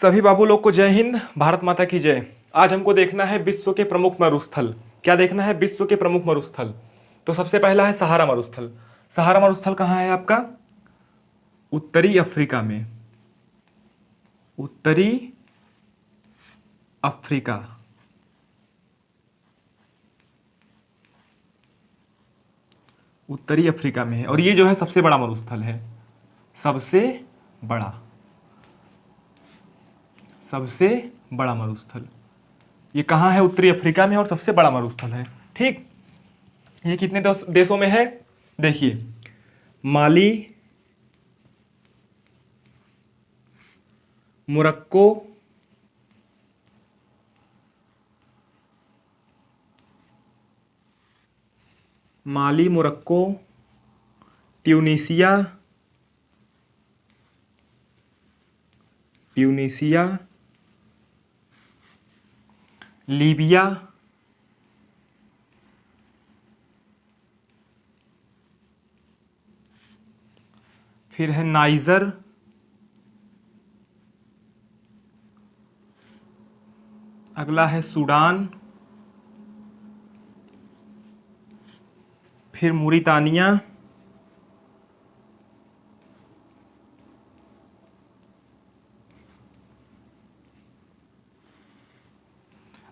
सभी बाबू लोग को जय हिंद, भारत माता की जय। आज हमको देखना है विश्व के प्रमुख मरुस्थल। क्या देखना है? विश्व के प्रमुख मरुस्थल। तो सबसे पहला है सहारा मरुस्थल। सहारा मरुस्थल कहाँ है आपका? उत्तरी अफ्रीका में। उत्तरी अफ्रीका। उत्तरी अफ्रीका में है और ये जो है सबसे बड़ा मरुस्थल है। सबसे बड़ा, सबसे बड़ा मरुस्थल ये कहाँ है? उत्तरी अफ्रीका में और सबसे बड़ा मरुस्थल है। ठीक, ये कितने देशों में है? देखिए, माली, मोरक्को, माली, मोरक्को, ट्यूनीसिया, ट्यूनीसिया, लीबिया, फिर है नाइजर, अगला है सूडान, फिर मूरितानिया,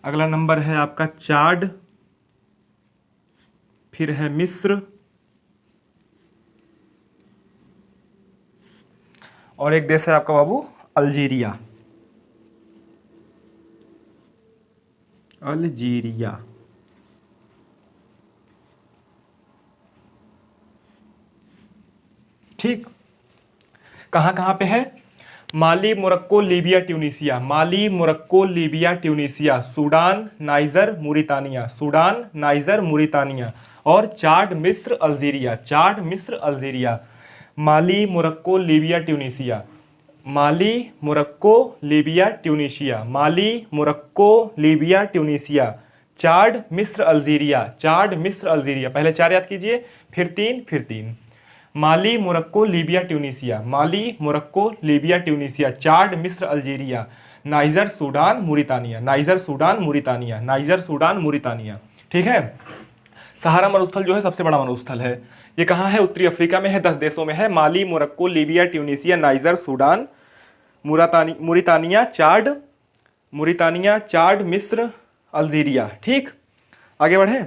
अगला नंबर है आपका चाड, फिर है मिस्र और एक देश है आपका बाबू अल्जीरिया। अल्जीरिया। ठीक, कहाँ कहाँ पे है? Mali, Morocco, Libya, Tunisia. Mali, Morocco, Libya, Tunisia, Sudan, Niger, Mauritania. Sudan, Niger, Mauritania और चाड, मिस्र, अल्जीरिया। चाड, मिस्र, Algeria. Mali, Morocco, Libya, Tunisia. Mali, Morocco, Libya, Tunisia. Mali, Morocco, Libya, Tunisia. Chad, मिस्र, Algeria. Chad, मिस्र, Algeria. पहले चार याद कीजिए, फिर तीन, फिर तीन। Mali, Morocco, Libya, Tunisia. Mali, Morocco, Libya, Tunisia. Chad, मिस्र, Algeria. Niger, Sudan, Mauritania. Niger, Sudan, Mauritania. Niger, Sudan, Mauritania. ठीक है। सहारा मरुस्थल जो है सबसे बड़ा मरुस्थल है। ये कहाँ है? उत्तरी अफ्रीका में है। 10 देशों में है। Mali, Morocco, Libya, Tunisia, Niger, Sudan, Mauritania, Chad, Mauritania, Chad, मिस्र, अल्जीरिया। ठीक, आगे बढ़े।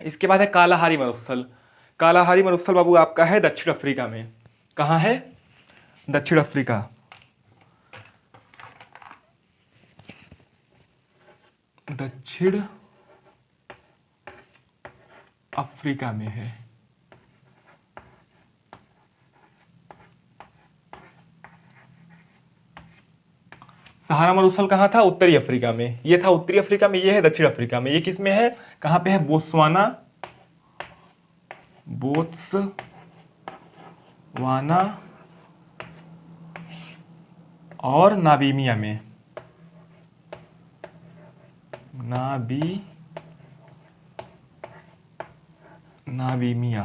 इसके बाद है कालाहारी मरुस्थल। कालाहारी मरुस्थल बाबू आपका है दक्षिण अफ्रीका में। कहाँ है? दक्षिण अफ्रीका। दक्षिण अफ्रीका में है। सहारा मरुस्थल कहाँ था? उत्तरी अफ्रीका में। ये था उत्तरी अफ्रीका में, ये है दक्षिण अफ्रीका में। ये किस में है? कहाँ पे है? बोत्सवाना, बोत्सवाना और नामीबिया में। नामीबिया।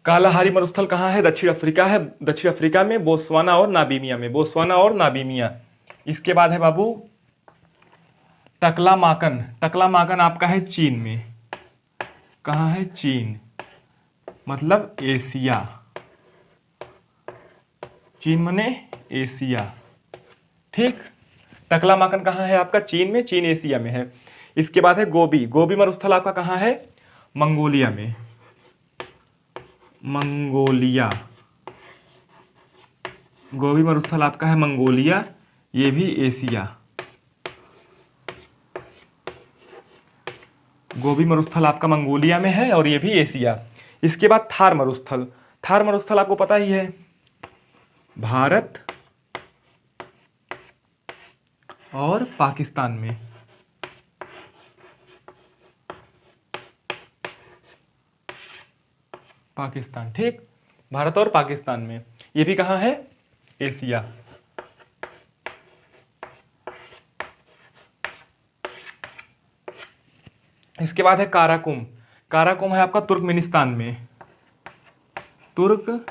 कालाहारी मरुस्थल कहाँ है? दक्षिण अफ्रीका है। दक्षिण अफ्रीका में बोत्सवाना और नामीबिया में। बोत्सवाना और नामीबिया। इसके बाद है बाबू तकलामाकन। तकलामाकन आपका है चीन में। कहाँ है? चीन, मतलब एशिया। चीन मने एशिया। ठीक, तकलामाकन कहाँ है आपका? चीन में। चीन एशिया में है। इसके बाद है गोबी। गोबी मरुस्थल आपका कहाँ है? मंगोलिया में। मंगोलिया। गोबी मरुस्थल आपका है मंगोलिया, ये भी एशिया। गोबी मरुस्थल आपका मंगोलिया में है और ये भी एशिया। इसके बाद थार मरुस्थल। थार मरुस्थल आपको पता ही है, भारत और पाकिस्तान में। पाकिस्तान। ठीक, भारत और पाकिस्तान में। ये भी कहाँ है? एशिया। इसके बाद है काराकुम। काराकुम है आपका तुर्कमेनिस्तान में। तुर्कमेनिस्तान।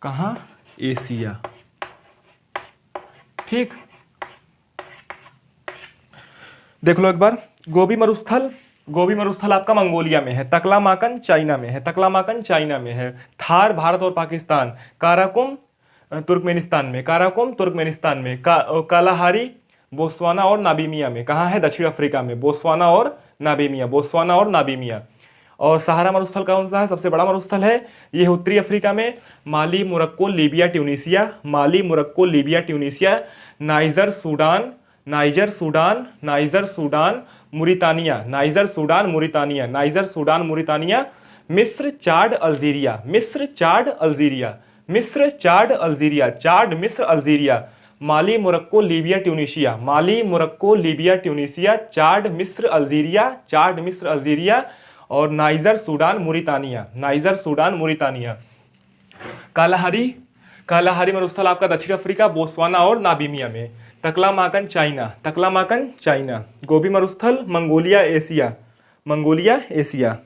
कहाँ, एशिया। ठीक, देख लो एक बार। गोबी मरुस्थल, गोबी मरुस्थल आपका मंगोलिया में है। तकलामाकन चाइना में है, तकलामाकन चाइना में है। थार भारत और पाकिस्तान। काराकुम तुर्कमेनिस्तान में, काराकुम तुर्कमेनिस्तान में। कालाहारी बोस्वाना और नाबीमिया में। कहाँ है, दक्षिण अफ्रीका में। बोस्वाना और नाबीमिया, बोस्वाना और नाबीमिया। और सहारा मरुस्थल कौन सा है, सबसे बड़ा मरुस्थल है, ये है उत्तरी अफ्रीका में। Mali, Morocco, Libya, Tunisia. Mali, Morocco, Libya, Tunisia. Niger, Sudan, Niger, Sudan, Niger, Sudan, Mauritania, Niger, Sudan, Mauritania, Niger, Sudan, Mauritania. मिस्र, चाड, अल्जीरिया, मिस्र, चाड, अल्जीरिया, मिस्र, चाड, अल्जीरिया, चाड, मिस्र, Algeria. Mali, Morocco, Libya, Tunisia, Mali, Morocco, Libya, Tunisia. Chad, मिस्र, Algeria, Chad, मिस्र, Algeria. और Niger, Sudan, Mauritania, Niger, Sudan, Mauritania. Kalahari, Kalahari मरुस्थल आपका दक्षिण अफ्रीका, बोस्वाना और नाबीमिया में। तकलामाकन चाइना, तकलामाकन चाइना। गोबी मरुस्थल Mongolia, Asia, Mongolia, Asia.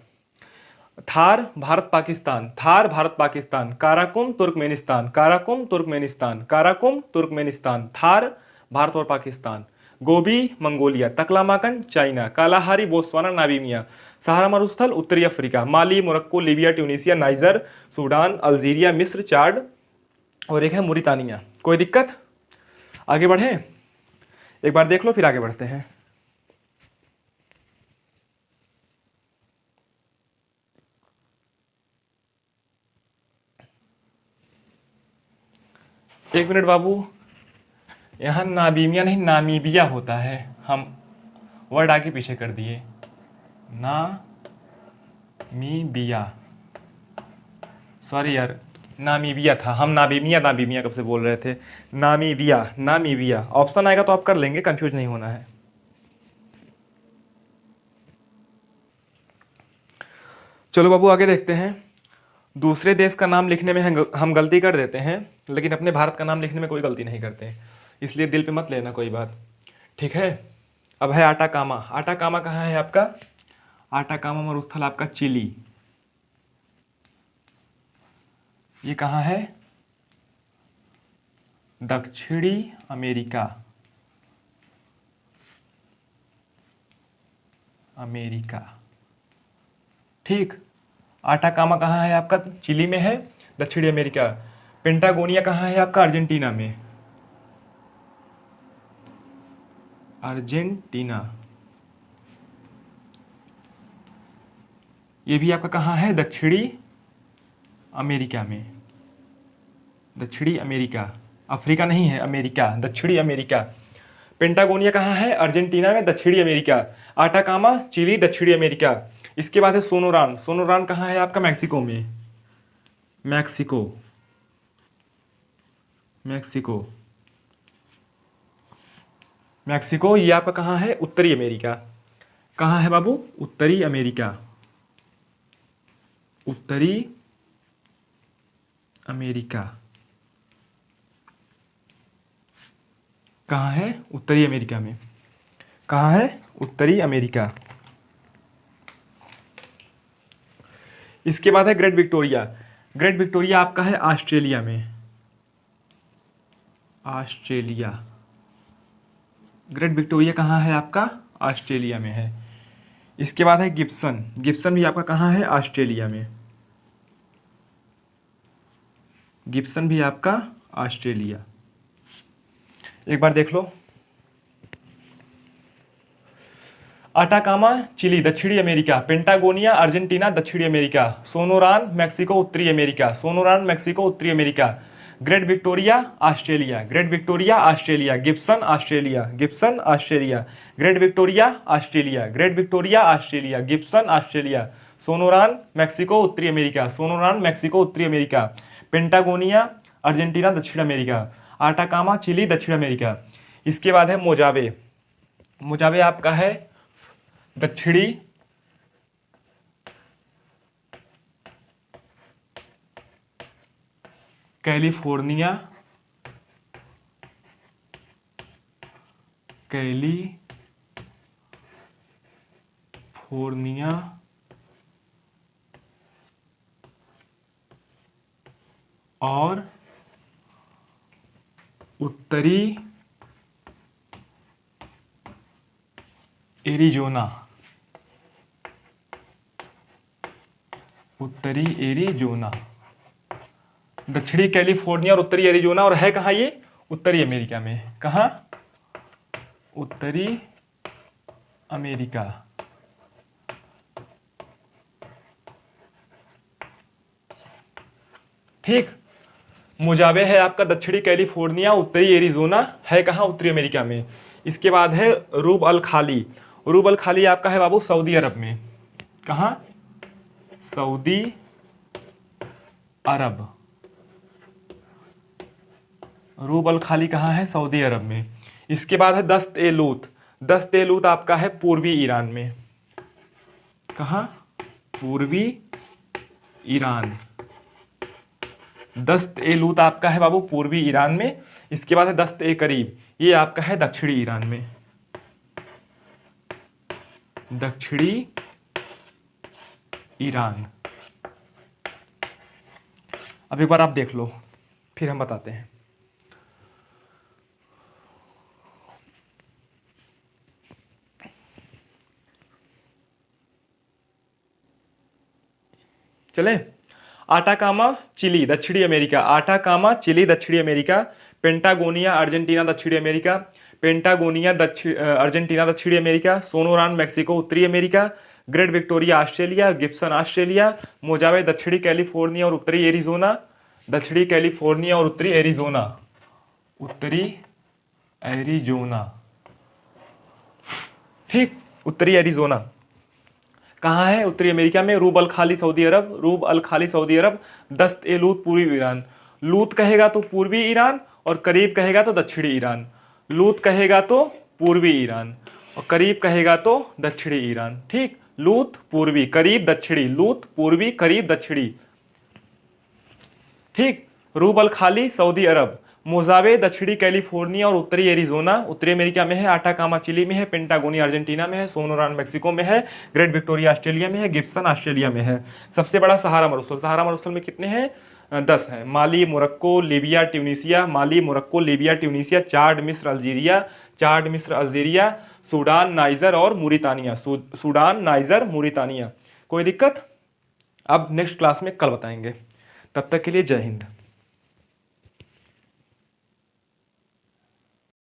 Thar Bharat Pakistan, Thar Bharat Pakistan. Karakum Turkmenistan, Karakum Turkmenistan, Karakum Turkmenistan. Thar Bharat और Pakistan. Gobi Mongolia, Taklamakan China, Kalahari Botswana, Namibia. Sahara मरुस्थल उत्तरी Africa, Mali, Morocco, Libya, Tunisia, Niger, Sudan, Algeria, मिस्र, चाड और एक है मुरितानिया। कोई दिक्कत, आगे बढ़े, एक बार देख लो फिर आगे बढ़ते हैं। एक मिनट बाबू, यहाँ नाबीमिया नहीं नामीबिया होता है, हम वर्ड आगे पीछे कर दिए। नामीबिया, सॉरी यार, नामीबिया था, हम नाबीमिया नाबीमिया कब से बोल रहे थे। Namibia, Namibia. ऑप्शन आएगा तो आप कर लेंगे, कंफ्यूज नहीं होना है। चलो बाबू आगे देखते हैं। दूसरे देश का नाम लिखने में हम गलती कर देते हैं, लेकिन अपने भारत का नाम लिखने में कोई गलती नहीं करते, इसलिए दिल पे मत लेना कोई बात, ठीक है। अब है आटाकामा, आटाकामा कहाँ है आपका, आटाकामा मरुस्थल आपका चिली, ये कहाँ है, दक्षिणी अमेरिका, अमेरिका, ठीक। आटाकामा कहाँ है आपका, चिली में है, दक्षिणी अमेरिका। पेंटागोनिया कहाँ है आपका, अर्जेंटीना में, अर्जेंटीना। ये भी आपका कहाँ है, दक्षिणी अमेरिका में, दक्षिणी अमेरिका, अफ्रीका नहीं है, अमेरिका, दक्षिणी अमेरिका। पेंटागोनिया कहाँ है, अर्जेंटीना में, दक्षिणी अमेरिका। आटाकामा चिली, दक्षिणी अमेरिका। इसके बाद है सोनोरान, सोनोरान कहाँ है आपका, मैक्सिको में, मैक्सिको, मैक्सिको, मैक्सिको। ये आपका कहाँ है, उत्तरी अमेरिका। कहाँ है बाबू, उत्तरी अमेरिका, उत्तरी अमेरिका। कहाँ है, उत्तरी अमेरिका में। कहाँ है, उत्तरी अमेरिका। इसके बाद है ग्रेट विक्टोरिया, ग्रेट विक्टोरिया आपका है ऑस्ट्रेलिया में, ऑस्ट्रेलिया। ग्रेट विक्टोरिया कहाँ है आपका, ऑस्ट्रेलिया में है। इसके बाद है गिब्सन, गिब्सन भी आपका कहाँ है, ऑस्ट्रेलिया में, गिब्सन भी आपका ऑस्ट्रेलिया। एक बार देख लो। आटाकामा चिली, दक्षिणी अमेरिका। पेंटागोनिया अर्जेंटीना, दक्षिणी अमेरिका। सोनोरान मैक्सिको, उत्तरी अमेरिका, सोनोरान मैक्सिको, उत्तरी America. Great Victoria Australia, great Victoria Australia. Gibson Australia, Gibson Australia. Great Victoria Australia, great Victoria Australia, Gibson Australia. सोनोरान Mexico, उत्तरी अमेरिका, सोनोरान मैक्सिको, उत्तरी America. पेंटागोनिया Argentina, दक्षिण America. Atacama chilli, दक्षिण America. इसके बाद है मोजावे, मोजावे आपका है दक्षिणी कैलिफोर्निया, कैलिफोर्निया और उत्तरी एरिजोना, उत्तरी एरिजोना, दक्षिणी कैलिफोर्निया और उत्तरी एरिजोना, और है कहाँ ये? उत्तरी अमेरिका में। कहाँ? उत्तरी अमेरिका। ठीक। मोजावे है आपका दक्षिणी कैलिफोर्निया, उत्तरी एरिजोना, है कहाँ? उत्तरी अमेरिका में। इसके बाद है रूब अल खाली। रूब अल खाली आपका है बाबू सऊदी अरब में। कहाँ? सऊदी अरब। रूब अल खाली कहाँ है? सऊदी अरब में। इसके बाद है दस्त ए लूत। दस्त ए लूत आपका है पूर्वी ईरान में। कहाँ? पूर्वी ईरान। दस्त ए लूत आपका है बाबू पूर्वी ईरान में। इसके बाद है दस्त ए करीब, ये आपका है दक्षिणी ईरान में। दक्षिणी ईरान। अब एक बार आप देख लो, फिर हम बताते हैं। चले। आटाकामा चिली दक्षिणी अमेरिका, आटाकामा चिली दक्षिणी अमेरिका। पेंटागोनिया अर्जेंटीना दक्षिणी अमेरिका, पेंटागोनिया अर्जेंटीना दक्षिणी अमेरिका। सोनोरान मैक्सिको उत्तरी America. Great Victoria Australia, Gibson Australia. मोजावे दक्षिणी कैलिफोर्निया और उत्तरी एरिजोना, दक्षिणी कैलिफोर्निया और उत्तरी एरिजोना, उत्तरी एरिजोना। ठीक, उत्तरी एरिजोना कहाँ है? उत्तरी अमेरिका में। रूब अल खाली सऊदी अरब, रूब अल खाली सऊदी अरब। दस्त ए लूत पूर्वी ईरान। लूत कहेगा तो पूर्वी ईरान, और करीब कहेगा तो दक्षिणी ईरान। लूत कहेगा तो पूर्वी ईरान, और करीब कहेगा तो दक्षिणी ईरान। ठीक, लूत पूर्वी, करीब दक्षिणी, लूत पूर्वी, करीब दक्षिणी। ठीक, रूब अल खाली सऊदी अरब। मोजावे दक्षिणी कैलिफोर्निया और उत्तरी एरिजोना, उत्तरी अमेरिका में है। आटाकामा चिली में है। पेंटागोनिया अर्जेंटीना में है। सोनोरान मैक्सिको में है। ग्रेट विक्टोरिया ऑस्ट्रेलिया में है। गिब्सन ऑस्ट्रेलिया में है। सबसे बड़ा सहारा मरुस्थल, सहारा मरुस्थल में कितने हैं? 10 हैं। माली, Morocco, Libya, Tunisia. Mali, Morocco, Libya, Tunisia. Chad, मिस्र, अल्जीरिया। चाड, मिस्र, अल्जीरिया। सूडान, नाइजर और मूरितानिया। Sudan, Niger, मूरितानिया। कोई दिक्कत? अब नेक्स्ट क्लास में कल बताएंगे। तब तक के लिए जय हिंद।